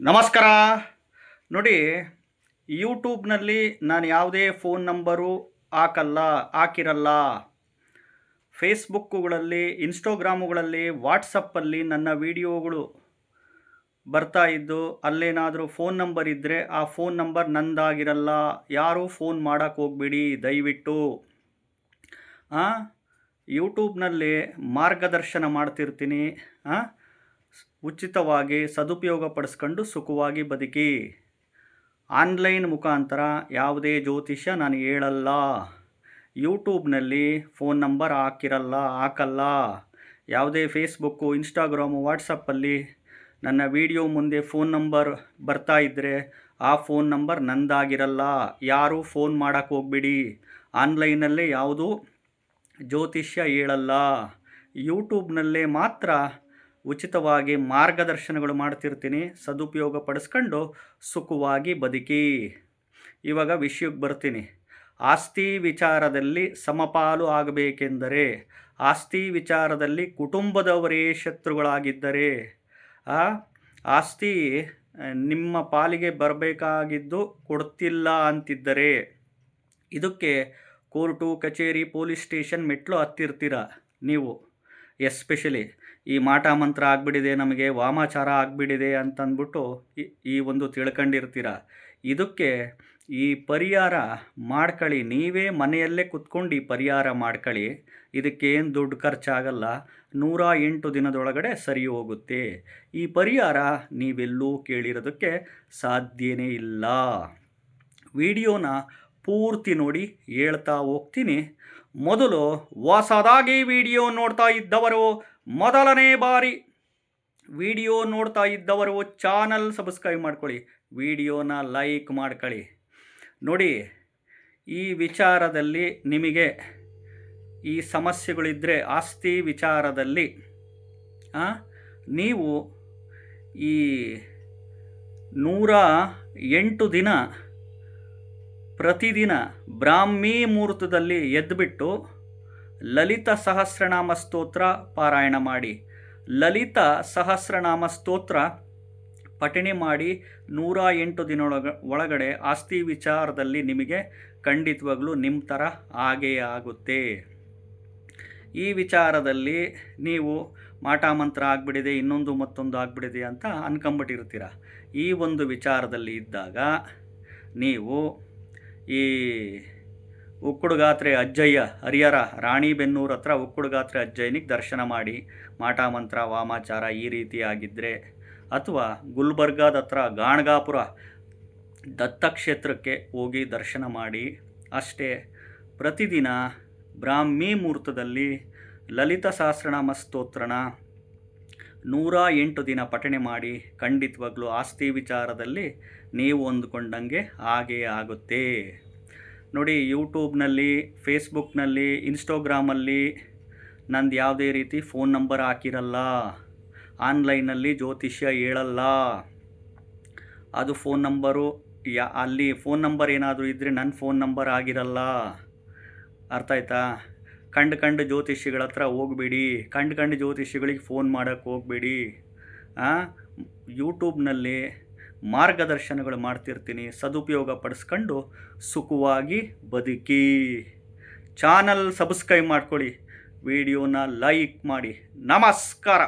ನಮಸ್ಕಾರ. ನೋಡಿ, ಯೂಟ್ಯೂಬ್ನಲ್ಲಿ ನಾನು ಯಾವುದೇ ಫೋನ್ ನಂಬರು ಹಾಕಿರಲ್ಲ. ಫೇಸ್ಬುಕ್ಕುಗಳಲ್ಲಿ, ಇನ್ಸ್ಟಾಗ್ರಾಮುಗಳಲ್ಲಿ, ವಾಟ್ಸಪ್ಪಲ್ಲಿ ನನ್ನ ವೀಡಿಯೋಗಳು ಬರ್ತಾ ಇದ್ದು ಅಲ್ಲೇನಾದರೂ ಫೋನ್ ನಂಬರ್ ಇದ್ದರೆ ಆ ಫೋನ್ ನಂಬರ್ ನಂದಾಗಿರಲ್ಲ. ಯಾರೂ ಫೋನ್ ಮಾಡೋಕ್ಕೆ ಹೋಗ್ಬೇಡಿ ದಯವಿಟ್ಟು. ಯೂಟ್ಯೂಬ್ನಲ್ಲಿ ಮಾರ್ಗದರ್ಶನ ಮಾಡ್ತಿರ್ತೀನಿ. ಉಚಿತವಾಗಿ ಸದುಪಯೋಗ ಪಡಿಸ್ಕೊಂಡು ಸುಖವಾಗಿ ಬದುಕಿ. ಆನ್ಲೈನ್ ಮುಖಾಂತರ ಯಾವುದೇ ಜ್ಯೋತಿಷ್ಯ ನಾನು ಹೇಳಲ್ಲ. ಯೂಟ್ಯೂಬ್ನಲ್ಲಿ ಫೋನ್ ನಂಬರ್ ಹಾಕಲ್ಲ. ಯಾವುದೇ ಫೇಸ್ಬುಕ್ಕು, ಇನ್ಸ್ಟಾಗ್ರಾಮು, ವಾಟ್ಸಪ್ಪಲ್ಲಿ ನನ್ನ ವಿಡಿಯೋ ಮುಂದೆ ಫೋನ್ ನಂಬರ್ ಬರ್ತಾ ಇದ್ದರೆ ಆ ಫೋನ್ ನಂಬರ್ ನಂದಾಗಿರಲ್ಲ. ಯಾರೂ ಫೋನ್ ಮಾಡೋಕ್ಕೆ ಹೋಗ್ಬಿಡಿ. ಆನ್ಲೈನಲ್ಲೇ ಯಾವುದೂ ಜ್ಯೋತಿಷ್ಯ ಹೇಳಲ್ಲ. ಯೂಟ್ಯೂಬ್ನಲ್ಲೇ ಮಾತ್ರ ಉಚಿತವಾಗಿ ಮಾರ್ಗದರ್ಶನಗಳು ಮಾಡ್ತಿರ್ತೀನಿ. ಸದುಪಯೋಗ ಪಡಿಸ್ಕೊಂಡು ಸುಖವಾಗಿ ಬದುಕಿ. ಇವಾಗ ವಿಷಯಕ್ಕೆ ಬರ್ತೀನಿ. ಆಸ್ತಿ ವಿಚಾರದಲ್ಲಿ ಸಮಪಾಲು ಆಗಬೇಕೆಂದರೆ, ಆಸ್ತಿ ವಿಚಾರದಲ್ಲಿ ಕುಟುಂಬದವರೇ ಶತ್ರುಗಳಾಗಿದ್ದರೆ, ಆಸ್ತಿ ನಿಮ್ಮ ಪಾಲಿಗೆ ಬರಬೇಕಾಗಿದ್ದು ಕೊಡ್ತಿಲ್ಲ ಅಂತಿದ್ದರೆ, ಇದಕ್ಕೆ ಕೋರ್ಟು, ಕಚೇರಿ, ಪೊಲೀಸ್ ಸ್ಟೇಷನ್ ಮೆಟ್ಲು ಹತ್ತಿರ್ತೀರ ನೀವು. ಎಸ್ಪೆಷಲಿ ಈ ಮಾಟ ಮಂತ್ರ ಆಗಿಬಿಟ್ಟಿದೆ, ನಮಗೆ ವಾಮಾಚಾರ ಆಗಿಬಿಟ್ಟಿದೆ ಅಂತಂದ್ಬಿಟ್ಟು ಈ ಒಂದು ತಿಳ್ಕೊಂಡಿರ್ತೀರ. ಇದಕ್ಕೆ ಈ ಪರಿಹಾರ ಮಾಡ್ಕೊಳ್ಳಿ. ನೀವೇ ಮನೆಯಲ್ಲೇ ಕುತ್ಕೊಂಡು ಈ ಪರಿಹಾರ ಮಾಡ್ಕೊಳ್ಳಿ. ಇದಕ್ಕೇನು ದುಡ್ಡು ಖರ್ಚಾಗಲ್ಲ. 108 ದಿನದೊಳಗಡೆ ಸರಿ ಹೋಗುತ್ತೆ. ಈ ಪರಿಹಾರ ನೀವೆಲ್ಲೂ ಕೇಳಿರೋದಕ್ಕೆ ಸಾಧ್ಯನೇ ಇಲ್ಲ. ವಿಡಿಯೋನ ಪೂರ್ತಿ ನೋಡಿ, ಹೇಳ್ತಾ ಹೋಗ್ತೀನಿ. ಮೊದಲು ಹೊಸದಾಗಿ ವಿಡಿಯೋ ನೋಡ್ತಾ ಇದ್ದವರು, ಮೊದಲನೇ ಬಾರಿ ವಿಡಿಯೋ ನೋಡ್ತಾ ಇದ್ದವರು ಚಾನಲ್ ಸಬ್ಸ್ಕ್ರೈಬ್ ಮಾಡ್ಕೊಳ್ಳಿ, ವಿಡಿಯೋನ ಲೈಕ್ ಮಾಡ್ಕೊಳ್ಳಿ. ನೋಡಿ, ಈ ವಿಚಾರದಲ್ಲಿ ನಿಮಗೆ ಈ ಸಮಸ್ಯೆಗಳಿದ್ದರೆ, ಆಸ್ತಿ ವಿಚಾರದಲ್ಲಿ ನೀವು ಈ 108 ದಿನ ಪ್ರತಿದಿನ ಬ್ರಾಹ್ಮಿ ಮುಹೂರ್ತದಲ್ಲಿ ಎದ್ದುಬಿಟ್ಟು ಲಲಿತ ಸಹಸ್ರನಾಮ ಸ್ತೋತ್ರ ಪಾರಾಯಣ ಮಾಡಿ. ಲಲಿತ ಸಹಸ್ರನಾಮ ಸ್ತೋತ್ರ ಪಠಣೆ ಮಾಡಿ 108 ದಿನ ಒಳಗಡೆ ಆಸ್ತಿ ವಿಚಾರದಲ್ಲಿ ನಿಮಗೆ ಖಂಡಿತವಾಗ್ಲೂ ನಿಮ್ಮ ಥರ ಆಗೇ ಆಗುತ್ತೆ. ಈ ವಿಚಾರದಲ್ಲಿ ನೀವು ಮಾಟ ಮಂತ್ರ ಆಗಿಬಿಟ್ಟಿದೆ, ಇನ್ನೊಂದು ಮತ್ತೊಂದು ಆಗಿಬಿಟ್ಟಿದೆ ಅಂತ ಅನ್ಕೊಂಬಿಟ್ಟಿರ್ತೀರ. ಈ ಒಂದು ವಿಚಾರದಲ್ಲಿ ಇದ್ದಾಗ ನೀವು ಈ ಉಕ್ಕುಡುಗಾತ್ರೆ ಅಜ್ಜಯ್ಯ, ಹರಿಹರ ರಾಣಿಬೆನ್ನೂರು ಹತ್ರ ಉಕ್ಕುಡುಗಾತ್ರೆ ಅಜ್ಜಯ್ಯನಿಗೆ ದರ್ಶನ ಮಾಡಿ. ಮಾಟ ಮಂತ್ರ, ವಾಮಾಚಾರ ಈ ರೀತಿ ಆಗಿದ್ದರೆ, ಅಥವಾ ಗುಲ್ಬರ್ಗಾದ ಹತ್ರ ಗಾಣಗಾಪುರ ದತ್ತಕ್ಷೇತ್ರಕ್ಕೆ ಹೋಗಿ ದರ್ಶನ ಮಾಡಿ. ಅಷ್ಟೇ. ಪ್ರತಿದಿನ ಬ್ರಾಹ್ಮಿ ಮುಹೂರ್ತದಲ್ಲಿ ಲಲಿತ ಸಹಸ್ರನಾಮ ಸ್ತೋತ್ರನ 108 ದಿನ ಪಠಣೆ ಮಾಡಿ. ಖಂಡಿತವಾಗ್ಲೂ ಆಸ್ತಿ ವಿಚಾರದಲ್ಲಿ ನೀವು ಅಂದ್ಕೊಂಡಂಗೆ ಹಾಗೇ ಆಗುತ್ತೆ. ನೋಡಿ, ಯೂಟ್ಯೂಬ್ನಲ್ಲಿ, ಫೇಸ್ಬುಕ್ನಲ್ಲಿ, ಇನ್ಸ್ಟಾಗ್ರಾಮಲ್ಲಿ ನಂದು ಯಾವುದೇ ರೀತಿ ಫೋನ್ ನಂಬರ್ ಹಾಕಿರಲ್ಲ. ಆನ್ಲೈನಲ್ಲಿ ಜ್ಯೋತಿಷ್ಯ ಹೇಳಲ್ಲ. ಅದು ಫೋನ್ ನಂಬರು ಅಲ್ಲಿ ಫೋನ್ ನಂಬರ್ ಏನಾದರೂ ಇದ್ದರೆ ನನ್ನ ಫೋನ್ ನಂಬರ್ ಆಗಿರಲ್ಲ. ಅರ್ಥ ಆಯ್ತಾ? ಕಂಡು ಜ್ಯೋತಿಷಿಗಳ ಹತ್ರ ಹೋಗಬೇಡಿ. ಕಂಡು ಜ್ಯೋತಿಷಿಗಳಿಗೆ ಫೋನ್ ಮಾಡೋಕ್ಕೆ ಹೋಗಬೇಡಿ. ಯೂಟ್ಯೂಬ್ನಲ್ಲಿ ಮಾರ್ಗದರ್ಶನಗಳು ಮಾಡ್ತಿರ್ತೀನಿ. ಸದುಪಯೋಗ ಪಡಿಸ್ಕೊಂಡು ಸುಖವಾಗಿ ಬದುಕಿ. ಚಾನಲ್ ಸಬ್ಸ್ಕ್ರೈಬ್ ಮಾಡ್ಕೊಳ್ಳಿ, ವಿಡಿಯೋನ ಲೈಕ್ ಮಾಡಿ. ನಮಸ್ಕಾರ.